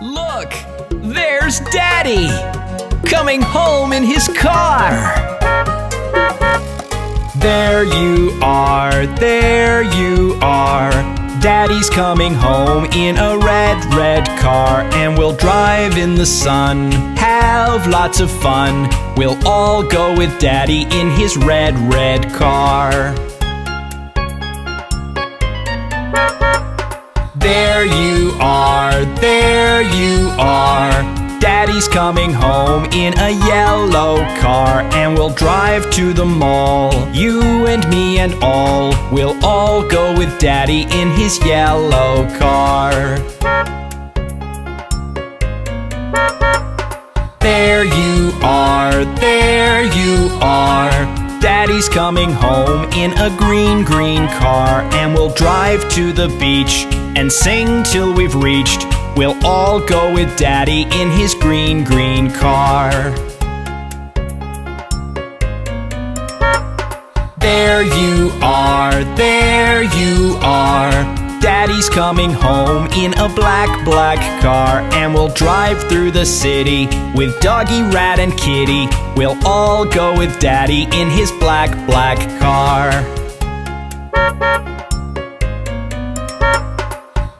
Look! There's Daddy! Coming home in his car! There you are, there you are. Daddy's coming home in a red car, and we'll drive in the sun, have lots of fun. We'll all go with Daddy in his red car. There you are, there you are. Daddy's coming home in a yellow car, and we'll drive to the mall. You and me and all, we'll all go with Daddy in his yellow car. There you are, there you are. Daddy's coming home in a green car, and we'll drive to the beach and sing till we've reached. We'll all go with Daddy in his green car. There you are, there you are. Daddy's coming home in a black car, and we'll drive through the city with Doggy, Rat, and Kitty. We'll all go with Daddy in his black car.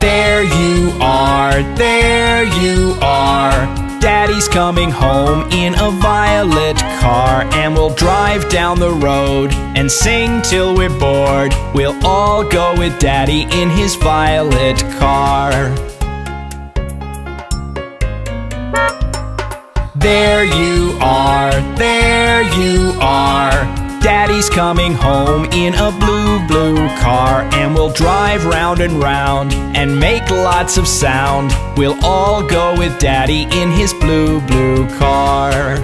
There you are, there you are. Daddy's coming home in a violet car, and we'll drive down the road and sing till we're bored. We'll all go with Daddy in his violet car. There you are, there you are. Daddy's coming home in a blue car, and we'll drive round and round and make lots of sound. We'll all go with Daddy in his blue car.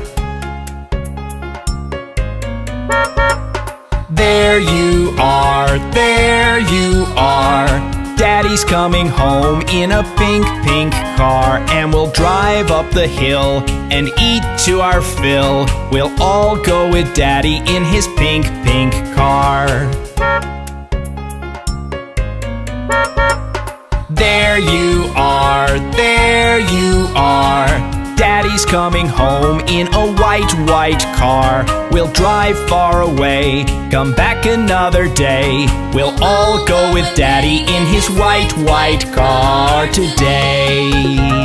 There you are, there you are. Daddy's coming home in a pink car, and we'll drive up the hill and eat to our fill. We'll all go with Daddy in his pink car. There you are, there you are. Daddy's coming home in a white car. We'll drive far away, come back another day. We'll all go with Daddy in his white car today.